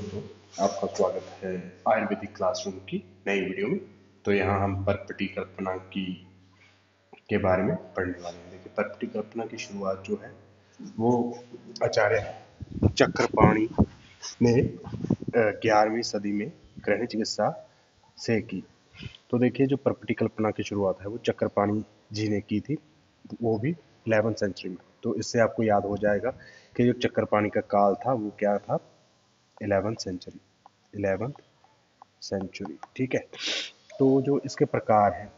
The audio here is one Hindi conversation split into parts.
दोस्तों, आपका स्वागत है आयुर्वेदिक क्लासरूम की नई वीडियो में। तो यहाँ हम परपटी कल्पना की के बारे में पढ़ने वाले हैं। देखिए, परपटी कल्पना की शुरुआत जो है वो आचार्य चक्रपाणि ने 11वीं सदी में गृह चिकित्सा से की। तो देखिए, जो परपटी कल्पना की शुरुआत है वो चक्रपाणि जी ने की थी, वो भी 11वीं सेंचुरी में। तो इससे आपको याद हो जाएगा कि जो चक्रपाणि का काल था वो क्या था, 11th सेंचुरी। ठीक है। तो जो इसके प्रकार हैं,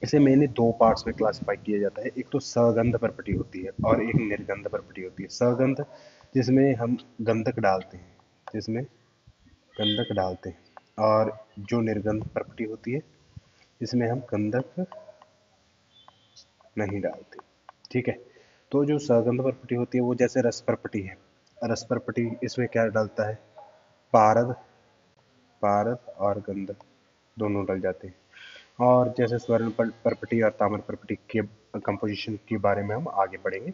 इसे मेनली दो पार्ट्स में क्लासिफाई किया जाता है। एक तो सगंध परपटी होती है और एक निर्गंध परपटी होती है। सगंध जिसमें हम गंधक डालते हैं, जिसमें गंधक डालते हैं, और जो निर्गंध परपटी होती है इसमें हम गंधक नहीं डालते। ठीक है। तो जो सगंध परपटी होती है वो जैसे रस परपटी है। रस परपटी इसमें क्या डालता है, पारद पारद और गंधक दोनों डल जाते हैं। और जैसे स्वर्ण परपटी और ताम्र परपटी के कंपोजिशन के बारे में हम आगे पढ़ेंगे।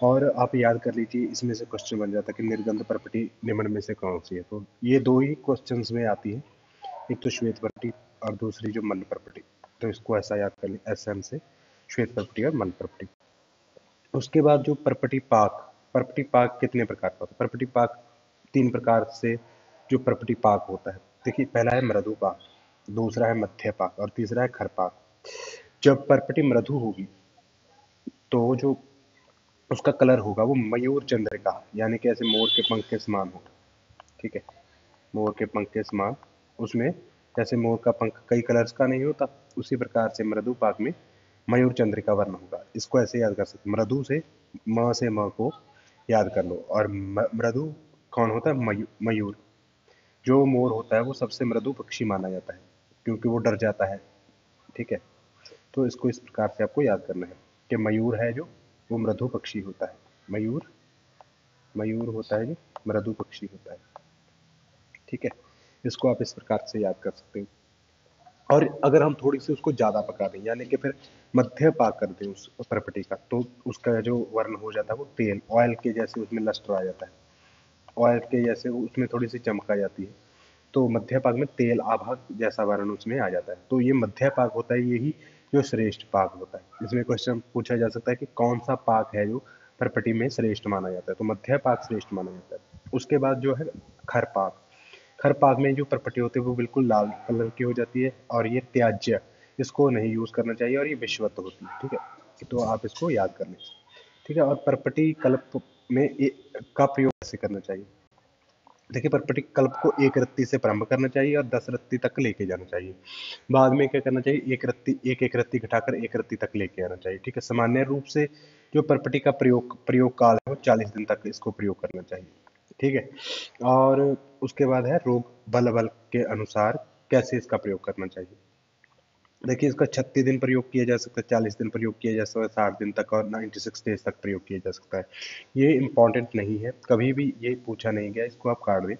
और आप याद कर लीजिए, इसमें से क्वेश्चन बन जाता है कि निर्गंध परपटी निम्न में से कौन सी है। तो ये दो ही क्वेश्चंस में आती है, एक तो श्वेत परपटी और दूसरी जो मल परपटी। तो इसको ऐसा याद कर लें, SM से श्वेत परपटी और मल परपटी। उसके बाद जो परपटी पाक, परपटी पाक कितने प्रकार का होता है? परपटी पाक 3 प्रकार से जो परपटी पाक होता है। देखिए, पहला है मृदु पाक, दूसरा है मध्य पाक और तीसरा है खर पाक। जब परपटी मृदु होगी तो जो उसका कलर होगा वो मयूर चंद्रिका, यानी कि ऐसे मोर के पंख के समान होगा। ठीक है, मोर के पंख के समान। उसमें जैसे मोर का पंख कई कलर्स का नहीं होता, उसी प्रकार से मृदु पाक में मयूर चंद्रिका वर्ण होगा। इसको ऐसे याद कर सकते, मृदु से म को याद कर लो। और मृदु कौन होता है? मयूर। जो मोर होता है वो सबसे मृदु पक्षी माना जाता है, क्योंकि वो डर जाता है। ठीक है। तो इसको इस प्रकार से आपको याद करना है कि मयूर है जो, वो मृदु पक्षी होता है। मयूर मयूर होता है जो मृदु पक्षी होता है। ठीक है। इसको आप इस प्रकार से याद कर सकते हो। और अगर हम थोड़ी सी उसको ज़्यादा पका दें, यानी कि फिर मध्य पाक कर दें उस परपटी का, तो उसका जो वर्ण हो जाता है वो तेल, ऑयल के जैसे उसमें लस्टर आ जाता है। ऑयल के जैसे उसमें थोड़ी सी चमक आ जाती है। तो मध्य पाक में तेल आभा जैसा वर्ण उसमें आ जाता है। तो ये मध्य पाक होता है, यही जो श्रेष्ठ पाक होता है। इसमें क्वेश्चन पूछा जा सकता है कि कौन सा पाक है जो परपटी में श्रेष्ठ माना जाता है। तो मध्य पाक श्रेष्ठ माना जाता है। उसके बाद जो है खर पाक। खर पाक में जो परपटी होती है वो बिल्कुल लाल कलर की हो जाती है, और ये त्याज्य, इसको नहीं यूज करना चाहिए, और ये विषवत होती है। ठीक है। तो आप इसको याद कर लें। ठीक है। और परपटी कल्प में का प्रयोग कैसे करना चाहिए? देखिए, परपटी कल्प को एक रत्ती से प्रारंभ करना चाहिए और 10 रत्ती तक लेके जाना चाहिए। बाद में क्या करना चाहिए, एक रत्ती घटाकर एक रत्ती तक लेके आना चाहिए। ठीक है। सामान्य रूप से जो परपटी का प्रयोग काल है वो 40 दिन तक इसको प्रयोग करना चाहिए। ठीक है। और उसके बाद है रोग बल के अनुसार कैसे इसका प्रयोग करना चाहिए। देखिए, इसका 36 दिन प्रयोग किया जा सकता है, 40 दिन प्रयोग किया जा सकता है, 60 दिन तक और 96 डेज तक प्रयोग किया जा सकता है। ये इंपॉर्टेंट नहीं है, कभी भी ये पूछा नहीं गया, इसको आप काट दें।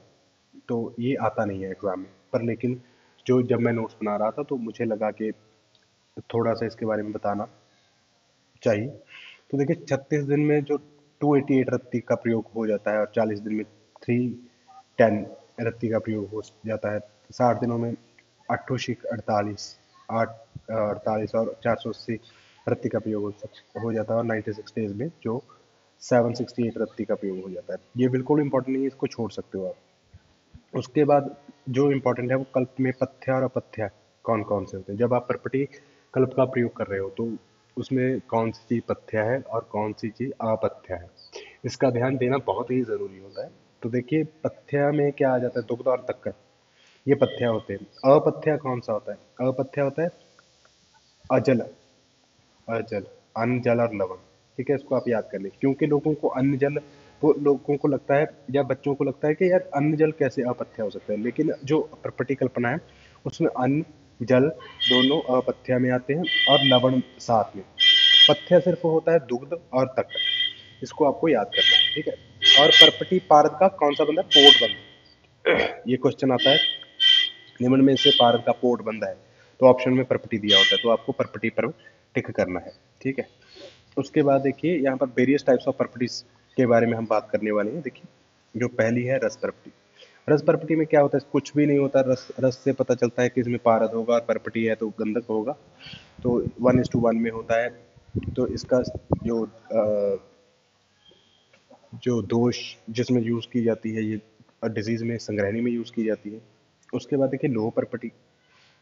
तो ये आता नहीं है एग्जाम में, पर लेकिन जो जब मैं नोट्स बना रहा था तो मुझे लगा कि थोड़ा सा इसके बारे में बताना चाहिए। तो देखिए, 36 दिन में जो 288 रत्ती का प्रयोग हो जाता है, और 40 दिन में 310 रत्ती का प्रयोग हो जाता है। 60 दिनों में 8 अड़तालीस और 480 रत्ती का प्रयोग हो जाता है, और 96 डेज में जो 768 रत्ती का प्रयोग हो जाता है। ये बिल्कुल इंपॉर्टेंट नहीं है, इसको छोड़ सकते हो आप। उसके बाद जो इम्पोर्टेंट है वो कल्प में पथ्य और अपथ्य कौन कौन से होते हैं। जब आप परपटी कल्प का प्रयोग कर रहे हो तो उसमें कौन सी चीज़ पथ्य है और कौन सी चीज़ अपथ्य है, इसका ध्यान देना बहुत ही ज़रूरी होता है। तो देखिए, पथ्य में क्या आ जाता है, दुग्ध और तक्कर, ये पथ्य होते हैं। अपथ्य कौन सा होता है? अपथ्य होता है अजल, अजल, अन्न जल और लवण। ठीक है। इसको आप याद कर लें, क्योंकि लोगों को अन्न जल, वो लोगों को लगता है या बच्चों को लगता है कि यार अन्न जल कैसे अपथ्य हो सकता है, लेकिन जो प्रॉपर्टी कल्पना है उसमें अन्न जल दोनों अपथ्य में आते हैं, और लवण साथ में। पथ्य सिर्फ होता है दुग्ध और तक्र, इसको आपको याद करना है। ठीक है। और परपटी पारद का कौन सा बंधा? पोट बंध। ये क्वेश्चन आता है, निम्न में से पारद का पोट बंधा है, तो ऑप्शन में परपटी दिया होता है, तो आपको परपटी पर टिक करना है। ठीक है। उसके बाद देखिए, यहाँ पर वेरियस टाइप्स ऑफ परपटीज के बारे में हम बात करने वाले हैं। देखिए, जो पहली है रस परपटी। रस परपटी में क्या होता है, कुछ भी नहीं होता, रस रस से पता चलता है कि इसमें पारद होगा और परपटी है तो गंधक होगा, तो 1:1 में होता है। तो इसका जो जो दोष जिसमें यूज़ की जाती है ये डिजीज़ में, संग्रहणी में यूज़ की जाती है। उसके बाद देखिए लोह परपटी।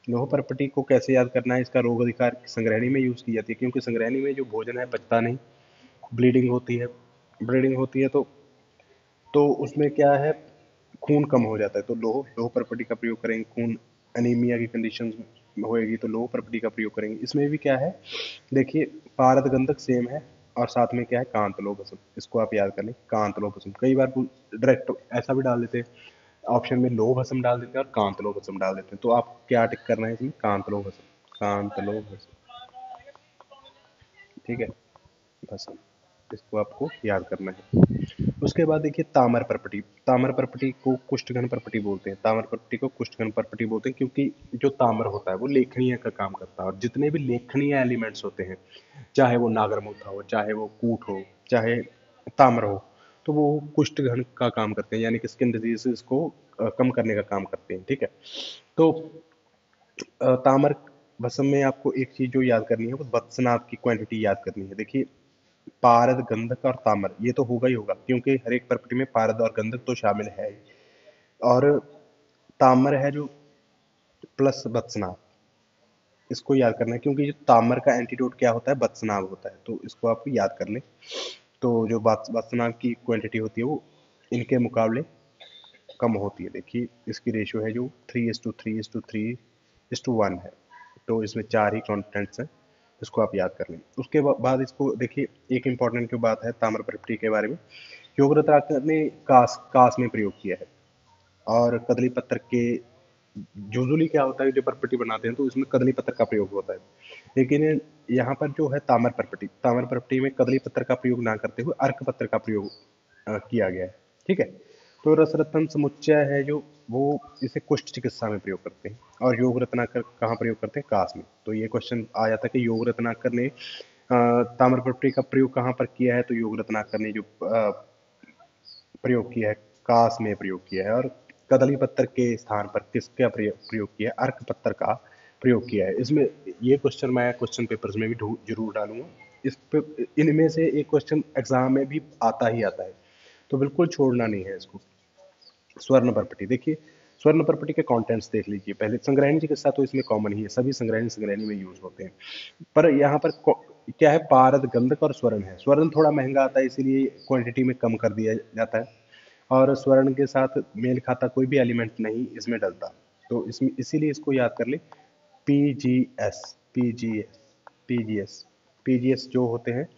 लोह परपटी को कैसे याद करना है, इसका रोग अधिकार संग्रहणी में यूज़ की जाती है, क्योंकि संग्रहणी में जो भोजन है पचता नहीं, ब्लीडिंग होती है। ब्लीडिंग होती है तो उसमें क्या है, खून कम हो जाता है, तो लोह लोह परपटी का प्रयोग करेंगे। खून एनीमिया की कंडीशन होएगी तो लोह परपटी का प्रयोग करेंगे। इसमें भी क्या है, देखिए पारद गंधक सेम है और साथ में क्या है, कांत लोह भस्म। इसको आप याद कर लें, कांत लोह भस्म। कई बार डायरेक्ट ऐसा भी डाल देते हैं, ऑप्शन में लोह भस्म डाल देते हैं और कांत लोह भस्म डाल देते हैं, तो आप क्या टिक करना है इसमें, कांत लोह भस्म, कांत लोह भस्म, ठीक है, भस्म। इसको आपको याद करना है। उसके बाद देखिए ताम्र परपटी। ताम्र परपटी को कुष्ठघन परपटी बोलते हैं। ताम्र परपटी को कुष्ठघन परपटी बोलते हैं क्योंकि जो ताम्र होता है वो लेखनीय का काम करता है, और जितने भी लेखनीय एलिमेंट्स होते हैं, चाहे वो नागरमोथा हो, चाहे वो कूट हो, चाहे ताम्र हो, तो वो कुष्ठघन का काम करते हैं, यानी कि स्किन डिजीजेस को कम करने का काम करते हैं, ठीक है। तो ताम्र भस्म में आपको एक चीज जो याद करनी है वो वत्सनाभ की क्वांटिटी याद करनी है। देखिए पारद गंधक और ताम्र ये तो होगा ही होगा, क्योंकि हर एक प्रॉपर्टी में पारद और गंधक तो शामिल है ही, और ताम्र है जो प्लस वत्सनाभ, इसको याद करना है, क्योंकि जो ताम्र का एंटीडोट क्या होता है, वत्सनाभ होता है, तो इसको आप याद कर लें। तो जो वत्सनाभ की क्वांटिटी होती है वो इनके मुकाबले कम होती है। देखिए इसकी रेशियो है जो 3:3:3:1 है, तो इसमें 4 ही कॉन्स्टेंट्स हैं, इसको आप याद कर लें। उसके बाद इसको देखिए, एक इंपॉर्टेंट जो बात है ताम्र प्रॉपर्टी के बारे में, योग रत्नाकर ने कास में प्रयोग किया है, और कदली पत्थर के यूजुअली क्या होता है, जो परपटी बनाते हैं तो इसमें कदली पत्थर का प्रयोग होता है, लेकिन यहाँ पर जो है ताम्र परपटी में कदली पत्थर का प्रयोग ना करते हुए अर्क पत्थर का प्रयोग किया गया है, ठीक है। तो रसरत्न समुच्चय है जो, वो इसे कुष्ठ चिकित्सा में प्रयोग करते हैं, और योग रत्नाकर कहाँ प्रयोग करते हैं, कास में। तो ये क्वेश्चन आ जाता है कि योग रत्नाकर ने ताम्र परपटी का प्रयोग कहाँ पर किया है, तो योग रत्नाकर ने जो प्रयोग किया है, कास में प्रयोग किया है, और कदली पत्थर के स्थान पर किसका प्रयोग किया है, अर्क पत्थर का प्रयोग किया है। इसमें ये क्वेश्चन मैं क्वेश्चन पेपर्स में भी जरूर डालूंगा। इस पे इनमें से एक क्वेश्चन एग्जाम में भी आता ही आता है, तो बिल्कुल छोड़ना नहीं है इसको। स्वर्ण परपटी देखिए, स्वर्ण परपटी के कंटेंट्स देख लीजिए पहले। संग्रहणी चिकित्सा तो इसमें कॉमन ही है, सभी संग्रहणी में यूज होते हैं, पर यहाँ पर क्या है, पारद गंधक और स्वर्ण है। स्वर्ण थोड़ा महंगा आता है, इसीलिए क्वांटिटी में कम कर दिया जाता है, और स्वर्ण के साथ मेल खाता कोई भी एलिमेंट नहीं इसमें डलता, तो इसमें इसीलिए इसको याद कर ले, पीजीएस, पीजीएस, पीजीएस, पीजीएस जो होते हैं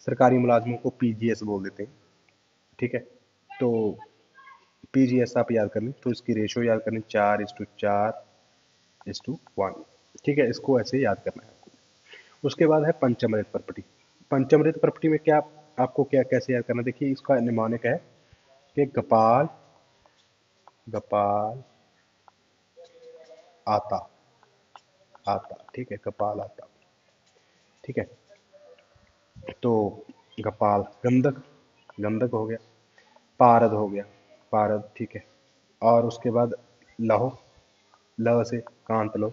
सरकारी मुलाजमों को पीजीएस बोल देते हैं, ठीक है। तो पीजीएस आप याद कर लें, तो इसकी रेशो याद करनी 4:4:1, ठीक है, इसको ऐसे याद करना है आपको। उसके बाद है पंचमृत प्रॉपर्टी। पंचमृत प्रॉपर्टी में क्या आपको क्या कैसे याद करना, देखिए इसका निम्नलिखित है कि गपाल, गपाल आता, आता, ठीक है, कपाल आता, ठीक है। तो गपाल गंधक, गंधक हो गया, पारद हो गया, पारद, ठीक है। और उसके बाद लहो, लह से कांत लो,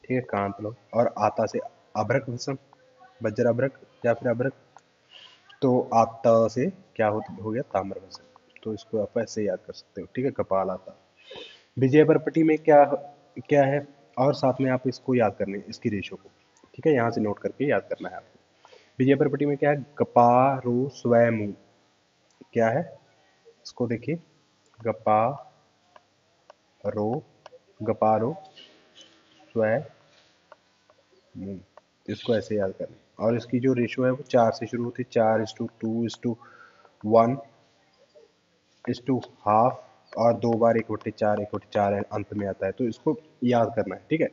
ठीक है, कांत लो, और आता से अभ्रक भस्म, वज्र अभ्रक या फिर अभ्रक, तो आता से क्या हो गया, ताम्र भस्म। तो इसको आप ऐसे याद कर सकते हो, ठीक है, कपाल आता। विजय परपटी में क्या क्या है, और साथ में आप इसको याद करने इसकी रेशो को, ठीक है, यहाँ से नोट करके याद करना है आपको। विजय परपटी में क्या है, गपारो स्वयं, क्या है, इसको देखिए, गपारो, गपारो स्वयं, इसको ऐसे याद करना, और इसकी जो रेशो है वो 4 से शुरू होती है, 4:2:1 इस टू हाफ, और 2 बार 1/4 1/4 अंत में आता है, तो इसको याद करना है, ठीक है।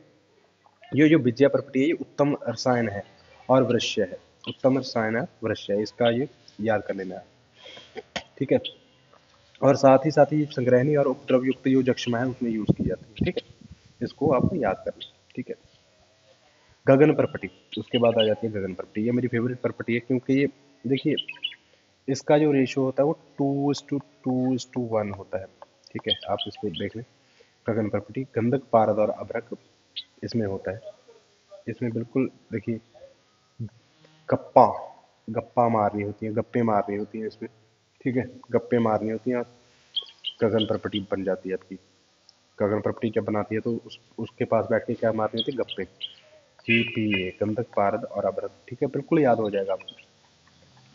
ये जो विजय प्रॉपर्टी है ये उत्तम रसायन है और वृश्य है, उत्तम रसायन है, वृश्य है, इसका ये याद कर लेना है, ठीक है। और साथ ही संग्रहणी और उपद्रव युक्त जो जक्षमा है उसमें यूज की जाती है, ठीक है, इसको आपको याद करना है, ठीक है। गगन प्रॉपर्टी, उसके बाद आ जाती है गगन प्रॉपर्टी। ये मेरी फेवरेट प्रॉपर्टी है, क्योंकि ये देखिए इसका जो रेशियो होता है वो 2:2:1 होता है, ठीक है, आप इसको देख लें। गगन प्रपटी गंधक पारद और अभ्रक इसमें होता है। इसमें बिल्कुल देखिए गप्पा गप्पा मारनी होती है, गप्पे मारनी होती हैं इसमें। ठीक है, गप्पे मारनी होती हैं और गगन प्रपटी बन जाती है आपकी। गगन प्रपटी जब बनाती है तो उसके पास बैठ के क्या मारनी होती है, गप्पे। GPA गंधक पारद और अभ्रक। ठीक है, बिल्कुल याद हो जाएगा आपको।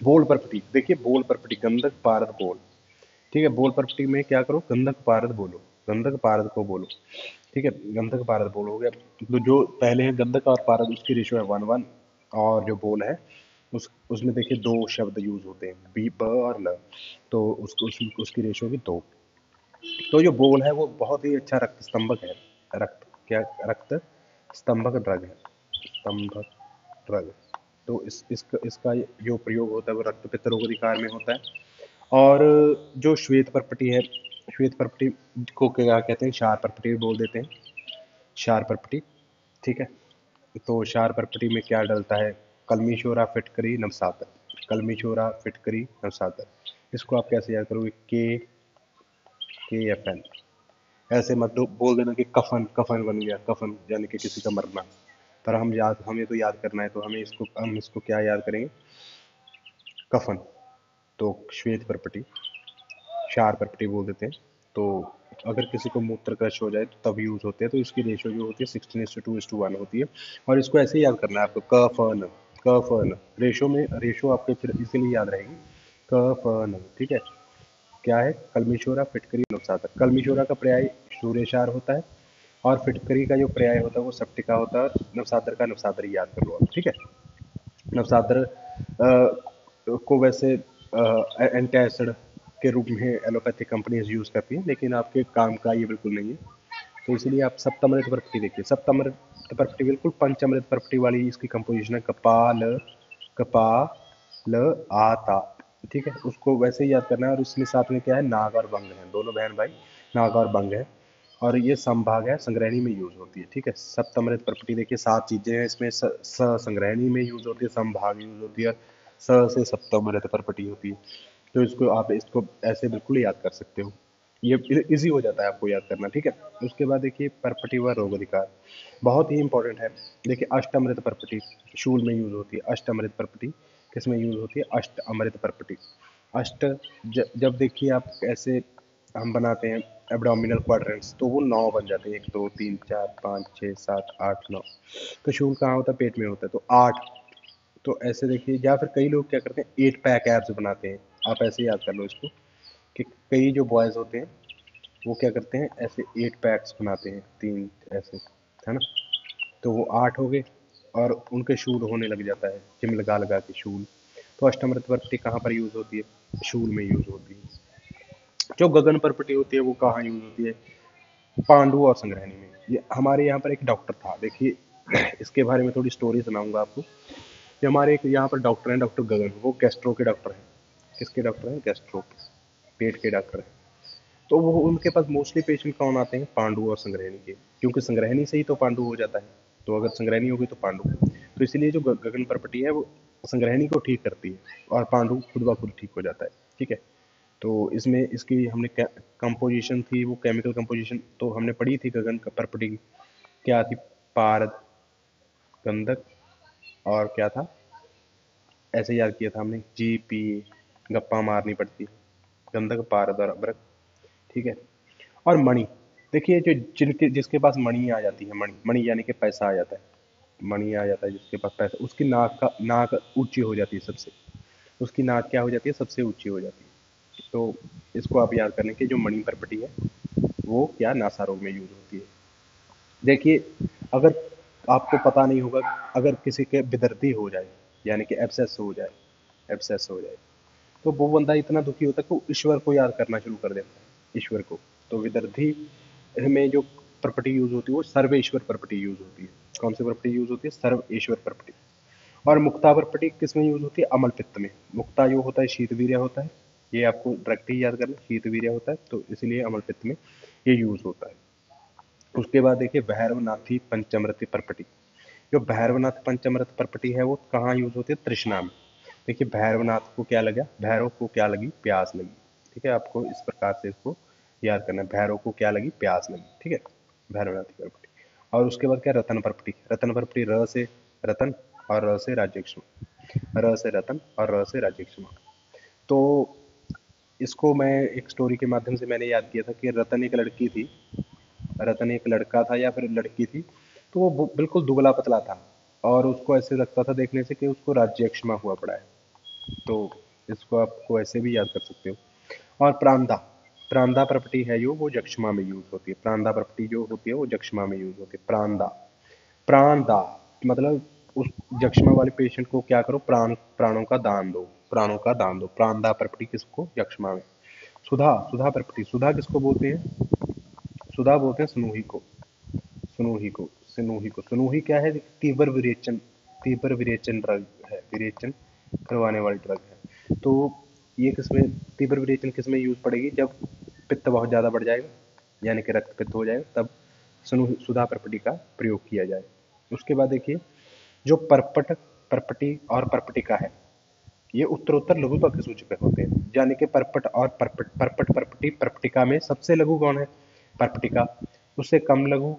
बोल प्रपटी देखिए, बोल प्रपटी गंधक पारद बोल। ठीक है, बोल प्रपटी में क्या करो, गंधक पारद बोलो, गंधक पारद को बोलो। ठीक है, गंधक पारद बोल हो गया। तो जो पहले है गंधक और पारद, उसकी रेशियो है 1:1। और जो बोल है उसमें देखिए दो शब्द यूज होते हैं, बी ब और ल। तो उसकी रेशियो भी 2। तो जो बोल है वो बहुत ही अच्छा रक्त स्तंभक है। रक्त स्तंभक ड्रग है, स्तंभक ड्रग। तो इसका जो प्रयोग होता है वो रक्त पित्त रोग अधिकार में होता है। और जो श्वेत पर्पटी है, श्वेत पर्पटी को क्या कहते हैं, क्षार पर्पटी भी बोल देते हैं, क्षार पर्पटी। ठीक है, तो क्षार पर्पटी में क्या डलता है, कलमीशोरा फिटकरी नवसातर, कलमीशोरा फिटकरी नवसातर। इसको आप कैसे याद करोगे, KFN। ऐसे मत बोल देना कि कफन, कफन बन गया, कफन यानी कि किसी का मरना। पर हमें तो याद करना है, तो हम इसको क्या याद करेंगे, कफन। तो श्वेत पर्पटी क्षार पर्पटी बोल देते हैं। तो अगर किसी को मूत्र क्रश हो जाए तो तब यूज होते हैं। तो इसकी रेशियो जो होती है 16:2:1 होती है। और इसको ऐसे ही याद करना है आपको, कफन, कफन। रेशो आपके फिर इसीलिए याद रहेगी, कफन। ठीक है, क्या है, कलमीशोरा फिटकरी नवसातर। कलमीशोरा का पर्याय सूर्यशार होता है और फिटकरी का जो पर्याय होता है वो सप्टिका होता है। नवसातर का नवसादरी याद कर लो आप। ठीक है, नवसादर को वैसे एंटासिड के रूप में एलोपैथिक कंपनीज यूज करती हैं, लेकिन आपके काम का ये बिल्कुल नहीं है। तो इसलिए आप सप्तमृत पर्पटी देखिए, सप्तमृत पर्पटी बिल्कुल पंचमृत पर्पटी वाली इसकी कंपोजिशन है, कपाल, कपाल आता। ठीक है, उसको वैसे ही याद करना है। और इसमें साथ में क्या है, नाग और बंग है, दोनों बहन भाई नाग और बंग है। और ये संभाग है, संग्रहणी में यूज होती है। ठीक है, सप्तमृत पर्पटी देखिए 7 चीजें हैं इसमें, स संग्रहणी में यूज होती है, संभाग यूज होती है, स से सप्तमृत पर्पटी होती है। तो इसको ऐसे बिल्कुल याद कर सकते हो, ये इजी हो जाता है आपको याद करना। ठीक है, उसके बाद देखिए पर्पटी व रोग अधिकार, बहुत ही इंपॉर्टेंट है। देखिए अष्टअमृत पर्पटी शूल में यूज होती है, अष्टअमृत पर्पटी किस में यूज होती है, अष्ट अमृत पर्पटी। अष्ट जब देखिए आप ऐसे हम बनाते हैं एब्डोमिनल क्वाड्रेंट्स, तो वो 9 बन जाते हैं, 1 2 3 4 5 6 7 8 9। तो शूल कहाँ होता है, पेट में होता है, तो 8। तो ऐसे देखिए, या फिर कई लोग क्या करते हैं 8 पैक एब्स बनाते हैं। आप ऐसे याद कर लो इसको कि कई जो बॉयज़ होते हैं वो क्या करते हैं, ऐसे 8 पैक्स बनाते हैं, 3 ऐसे, है ना। तो वो 8 हो गए और उनके शूल होने लग जाता है, जिम लगा लगा के शूल। तो अष्टमृत पर्पटी कहाँ पर यूज होती है, शूल में यूज होती है। जो गगन पर्पटी होती है वो कहाँ यूज होती है, पांडु और संग्रहणी में। ये हमारे यहाँ पर एक डॉक्टर था, देखिए इसके बारे में थोड़ी स्टोरी सुनाऊंगा आपको। ये हमारे एक यहाँ पर डॉक्टर हैं, डॉक्टर गगन, वो गैस्ट्रो के डॉक्टर हैं। किसके डॉक्टर हैं, गैस्ट्रो, पेट के डॉक्टर हैं। तो वो उनके पास मोस्टली पेशेंट कौन आते हैं, पांडु और संग्रहणी के, क्योंकि संग्रहणी से ही तो पांडु हो जाता है। तो अगर संग्रहणी होगी तो पांडु। तो इसलिए जो गगन पर्पटी है वो संग्रहणी को ठीक करती है और पांडु खुद ब खुद ठीक हो जाता है। ठीक है, तो इसमें इसकी हमने कंपोजिशन थी, वो केमिकल कंपोजिशन तो हमने पढ़ी थी गगन पर्पटी की, क्या थी, पारद, गंधक, और क्या था, ऐसे याद किया था हमने, GPA, गप्पा मारनी पड़ती है, गंधक पारद और अभ्रक। ठीक है, और मणि देखिए, जो जिसके पास मणि आ जाती है, मणि मणि यानी कि पैसा आ जाता है, मणि आ जाता है जिसके पास पैसा, उसकी नाक ऊंची हो जाती है सबसे, उसकी नाक क्या हो जाती है, सबसे ऊंची हो जाती है। तो इसको आप याद करने की, जो मणि पर्पटी है वो क्या, नासा रोग में यूज होती है। देखिए, अगर आपको पता नहीं होगा, अगर किसी के विदर्दी हो जाए यानी कि एब्सेस हो जाए, एब्सेस हो जाए, तो वो बंदा इतना दुखी होता है कि वो ईश्वर को याद करना शुरू कर देता है, ईश्वर को। तो विदर्धी में जो प्रॉपर्टी यूज होती है वो सर्वेश्वर प्रॉपर्टी यूज होती है। कौन सी प्रॉपर्टी यूज होती है, सर्वेश्वर प्रॉपर्टी। और मुक्ता प्रॉपर्टी किस में यूज होती है, अमल पित्त में। मुक्ता जो होता है शीतवीर्य होता है, ये आपको डायरेक्ट ही याद करना, शीतवीर्य होता है, तो इसलिए अमल पित्त में ये यूज होता है। उसके बाद देखिए भैरवनाथी पंचमृति प्रॉपर्टी, जो भैरवनाथ पंचमृत प्रॉपर्टी है वो कहाँ यूज होती है, तृष्णा में। देखिए भैरवनाथ को क्या लगा, भैरव को क्या लगी, प्यास लगी। ठीक है, आपको इस प्रकार से इसको याद करना है। भैरव को क्या लगी? प्यास लगी, ठीक है, भैरवनाथ की परपटी। और उसके बाद क्या, रतन परपटी। रतन परपटी र से रतन और र से राज्यक्षमा, र से रतन और र से राज्यक्षमा। तो इसको मैं एक स्टोरी के माध्यम से मैंने याद किया था कि रतन एक लड़की थी, रतन एक लड़का था या फिर लड़की थी। तो वो बिल्कुल दुबला पतला था और उसको ऐसे लगता था देखने से कि उसको राज्यक्षमा हुआ पड़ा है। तो इसको आपको ऐसे भी याद कर सकते हो। और प्रांदा, प्रांदा प्रॉपर्टी है जो वो जक्षमा में यूज होती है। प्रांदा प्रॉपर्टी जो होती है वो जक्षमा में यूज होती है। प्रांदा, प्राणदा मतलब उस जक्षमा वाले पेशेंट को क्या करो, प्राणों का दान दो, प्राणों का दान दो। प्राणदा प्रॉपर्टी किसको? जक्षमा में। सुधा, सुधा प्रॉपर्टी, सुधा किसको बोलते हैं? सुधा बोलते हैं स्नूही को, स्नूही को, स्नूही को। स्नूही क्या है? तीव्र विरेचन, तीव्र विरेचन ड्रग है, विरेचन करवाने वाली ड्रग है। तो ये किसमें, तीव्र विरेचन किसमें यूज पड़ेगी? जब पित्त बहुत ज़्यादा बढ़ जाएगा, यानी कि रक्त पित्त हो जाएगा, तब सुधा प्रॉपर्टी का प्रयोग किया जाए। उसके बाद देखिए, जो परपट, परपटी और परपटिका है, ये उत्तरोत्तर लघुता के सूचक होते हैं। यानी कि परपट और परपट, परपट परपटी परपटिका में सबसे लघु कौन है? परपटिका। उससे कम लघु,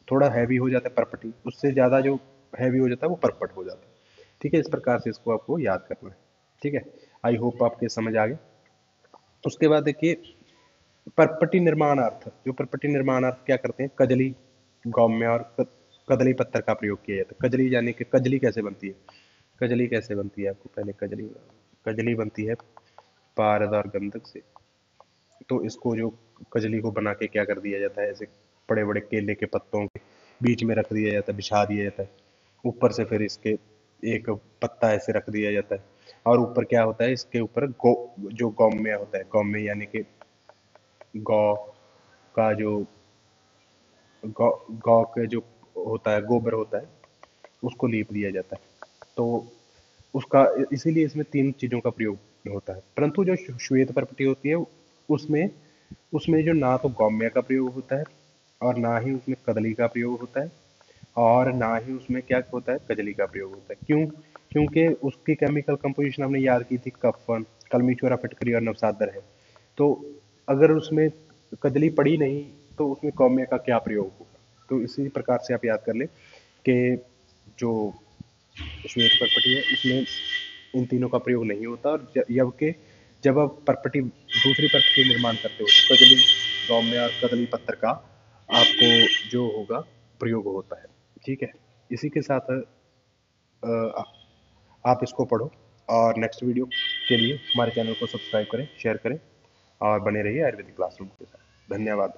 थोड़ा हैवी हो जाता है परपटी, उससे ज़्यादा जो हैवी हो जाता है वो परपट हो जाता है। ठीक है, इस प्रकार से इसको आपको याद करना है। ठीक है, आई होप आपके समझ आ गए। उसके बाद देखिए, परपटी निर्माणार्थ, जो परपटी निर्माणार्थ क्या करते हैं, कजली, गौम्य और कदली पत्थर का प्रयोग किया जाता है। कजली यानी कि कजली कैसे बनती है? कजली कैसे बनती है आपको पहले कजली, कजली बनती है पारद और गंधक से। तो इसको जो कजली को बना के क्या कर दिया जाता है, ऐसे बड़े बड़े केले के पत्तों के बीच में रख दिया जाता है, बिछा दिया जाता है। ऊपर से फिर इसके एक पत्ता ऐसे रख दिया जाता है, और ऊपर क्या होता है, इसके ऊपर जो गौम्य होता है, गौम्य यानी कि गौ का जो गौ गौ के जो होता है, गोबर होता है, उसको लीप दिया जाता है। तो उसका इसीलिए इसमें तीन चीज़ों का प्रयोग होता है। परंतु जो श्वेत पर्पटी होती है उसमें उसमें जो ना तो गौम्य का प्रयोग होता है और ना ही उसमें कदली का प्रयोग होता है और ना ही उसमें क्या होता है, कजली का प्रयोग होता है। क्यों? क्योंकि उसकी केमिकल कंपोजिशन हमने याद की थी, कफन, कलमीचोरा, फिटकरी और नवसादर है। तो अगर उसमें कजली पड़ी नहीं तो उसमें कौम्य का क्या प्रयोग होगा? तो इसी प्रकार से आप याद कर लें कि जो श्वेत पर्पटी है उसमें इन तीनों का प्रयोग नहीं होता, और जबकि जब आप पर्पटी, दूसरी पर्पटी निर्माण करते हो तो कजली, गौम्य और कदली पत्थर का आपको जो होगा प्रयोग होता है। ठीक है, इसी के साथ अ, आप इसको पढ़ो और नेक्स्ट वीडियो के लिए हमारे चैनल को सब्सक्राइब करें, शेयर करें और बने रहिए आयुर्वेदिक क्लासरूम के साथ। धन्यवाद।